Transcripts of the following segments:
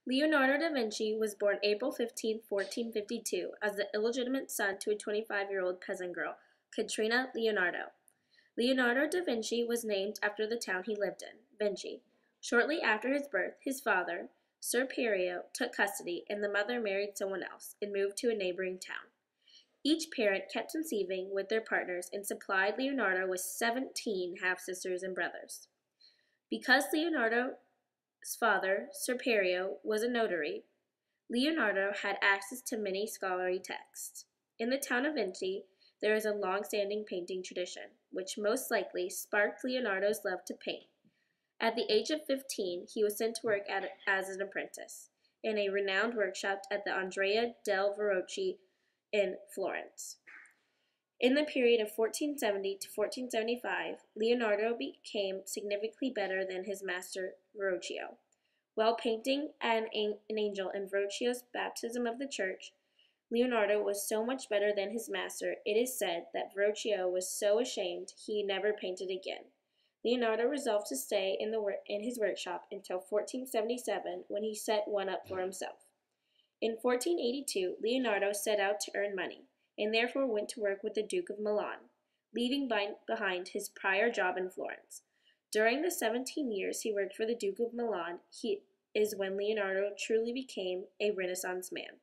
Leonardo da Vinci was born April 15, 1452, as the illegitimate son to a 25-year-old peasant girl, Katrina Leonardo. Leonardo da Vinci was named after the town he lived in, Vinci. Shortly after his birth, his father, Sir Perio, took custody, and the mother married someone else and moved to a neighboring town. Each parent kept conceiving with their partners and supplied Leonardo with 17 half-sisters and brothers. Because Leonardo's father, Sir Perio, was a notary, Leonardo had access to many scholarly texts. In the town of Vinci, there is a long-standing painting tradition, which most likely sparked Leonardo's love to paint. At the age of 15, he was sent to work as an apprentice in a renowned workshop at the Andrea del Verrocchi in Florence. In the period of 1470 to 1475, Leonardo became significantly better than his master Verrocchio. While painting an angel in Verrocchio's baptism of the church, Leonardo was so much better than his master, it is said that Verrocchio was so ashamed he never painted again. Leonardo resolved to stay in his workshop until 1477, when he set one up for himself. In 1482, Leonardo set out to earn money, and therefore went to work with the Duke of Milan, leaving behind his prior job in Florence. During the 17 years he worked for the Duke of Milan, is when Leonardo truly became a Renaissance man,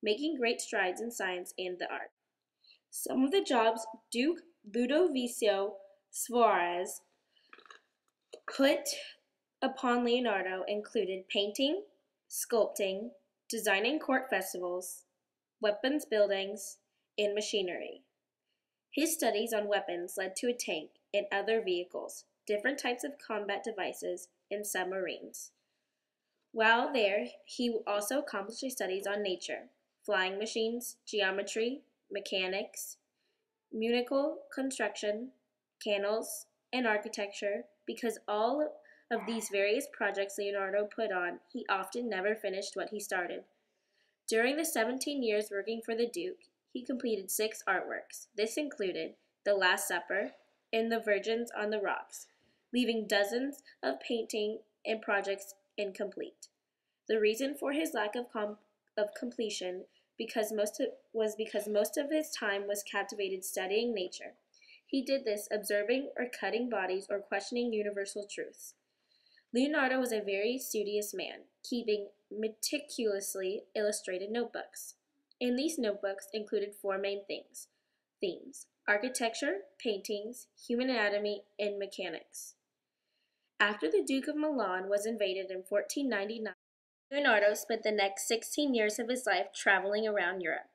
making great strides in science and the arts. Some of the jobs Duke Ludovico Suarez put upon Leonardo included painting, sculpting, designing court festivals, weapons buildings, and machinery. His studies on weapons led to a tank and other vehicles, different types of combat devices, and submarines. While there, he also accomplished his studies on nature, flying machines, geometry, mechanics, musical construction, canals, and architecture. Because all of these various projects Leonardo put on, he often never finished what he started. During the 17 years working for the Duke, he completed 6 artworks. This included The Last Supper and The Virgins on the Rocks, leaving dozens of painting and projects incomplete. The reason for his lack of completion was because most of his time was captivated studying nature. He did this observing or cutting bodies or questioning universal truths. Leonardo was a very studious man, keeping meticulously illustrated notebooks. In these notebooks included 4 main themes: architecture, paintings, human anatomy, and mechanics. After the Duke of Milan was invaded in 1499, Leonardo spent the next 16 years of his life traveling around Europe.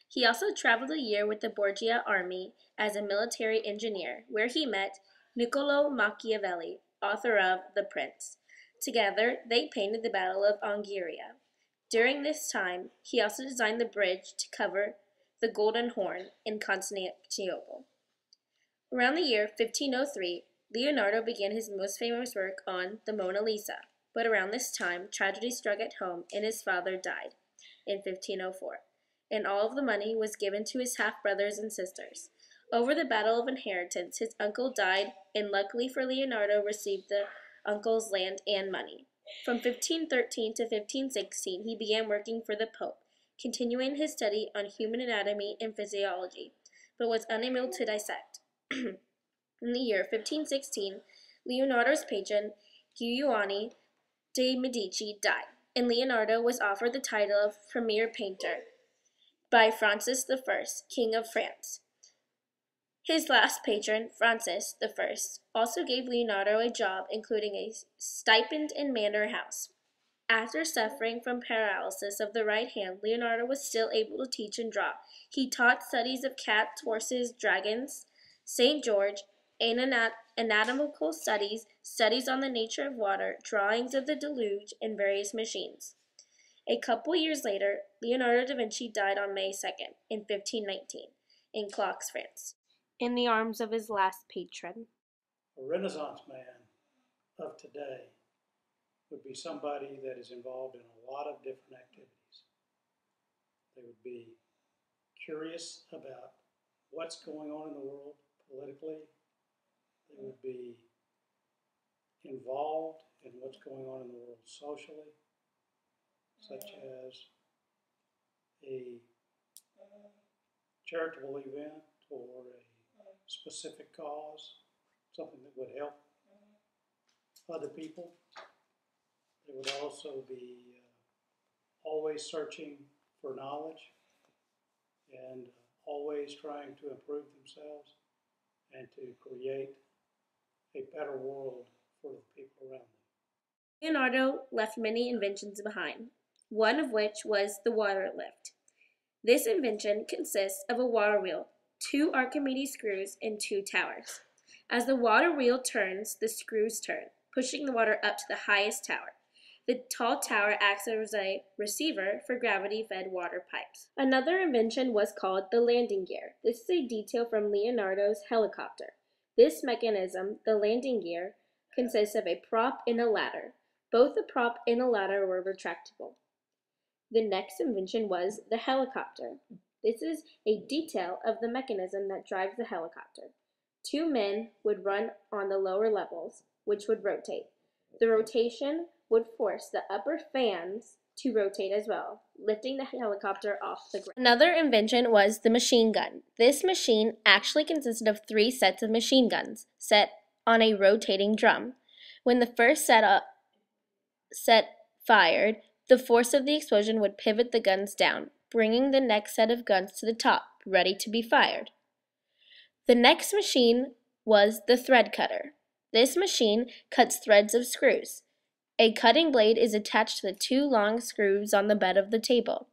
He also traveled a year with the Borgia army as a military engineer, where he met Niccolò Machiavelli, author of The Prince. Together, they painted the Battle of Anghiera. During this time, he also designed the bridge to cover the Golden Horn in Constantinople. Around the year 1503, Leonardo began his most famous work on the Mona Lisa, but around this time, tragedy struck at home and his father died in 1504, and all of the money was given to his half-brothers and sisters. Over the battle of inheritance, his uncle died, and luckily for Leonardo received the uncle's land and money. From 1513 to 1516, he began working for the Pope, continuing his study on human anatomy and physiology, but was unable to dissect. In the year 1516, Leonardo's patron, Giovanni de' Medici, died, and Leonardo was offered the title of Premier Painter by Francis I, King of France. His last patron, Francis I, also gave Leonardo a job, including a stipend in Manor House. After suffering from paralysis of the right hand, Leonardo was still able to teach and draw. He taught studies of cats, horses, dragons, St. George, anatomical studies, studies on the nature of water, drawings of the deluge, and various machines. A couple years later, Leonardo da Vinci died on May 2nd, in 1519, in Clox, France, in the arms of his last patron. A Renaissance man of today would be somebody that is involved in a lot of different activities. They would be curious about what's going on in the world politically. They would be involved in what's going on in the world socially. such as a charitable event or a specific cause, something that would help other people. They would also be always searching for knowledge and always trying to improve themselves and to create a better world for the people around them. Leonardo left many inventions behind, one of which was the water lift. This invention consists of a water wheel, 2 Archimedes screws, and 2 towers. As the water wheel turns, the screws turn, pushing the water up to the highest tower. The tall tower acts as a receiver for gravity-fed water pipes. Another invention was called the landing gear. This is a detail from Leonardo's helicopter. This mechanism, the landing gear, consists of a prop and a ladder. Both the prop and the ladder were retractable. The next invention was the helicopter. This is a detail of the mechanism that drives the helicopter. 2 men would run on the lower levels, which would rotate. The rotation would force the upper fans to rotate as well, lifting the helicopter off the ground. Another invention was the machine gun. This machine actually consisted of 3 sets of machine guns set on a rotating drum. When the first set fired, the force of the explosion would pivot the guns down, bringing the next set of guns to the top, ready to be fired. The next machine was the thread cutter. This machine cuts threads of screws. A cutting blade is attached to the 2 long screws on the bed of the table.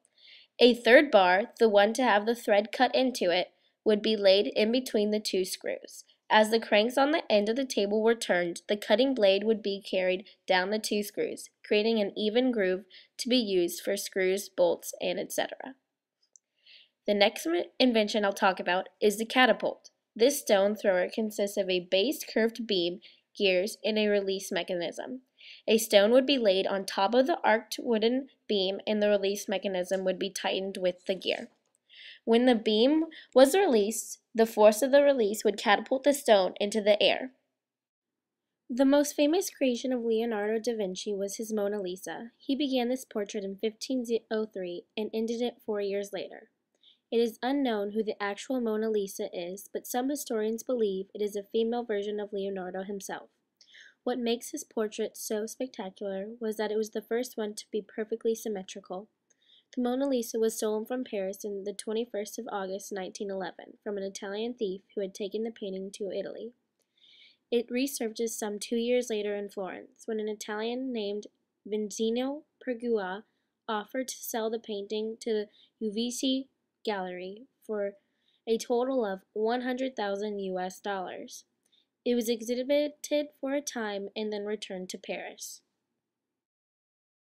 A third bar, the one to have the thread cut into it, would be laid in between the 2 screws. As the cranks on the end of the table were turned, the cutting blade would be carried down the 2 screws, creating an even groove to be used for screws, bolts, and etc. The next invention I'll talk about is the catapult. This stone thrower consists of a base curved beam, gears, and a release mechanism. A stone would be laid on top of the arced wooden beam, and the release mechanism would be tightened with the gear. When the beam was released, the force of the release would catapult the stone into the air. The most famous creation of Leonardo da Vinci was his Mona Lisa. He began this portrait in 1503 and ended it 4 years later. It is unknown who the actual Mona Lisa is, but some historians believe it is a female version of Leonardo himself. What makes his portrait so spectacular was that it was the first one to be perfectly symmetrical. The Mona Lisa was stolen from Paris on the 21st of August, 1911, from an Italian thief who had taken the painting to Italy. It resurfaced some 2 years later in Florence, when an Italian named Vincenzo Peruggia offered to sell the painting to the Uffizi Gallery for a total of $100,000 US. It was exhibited for a time and then returned to Paris.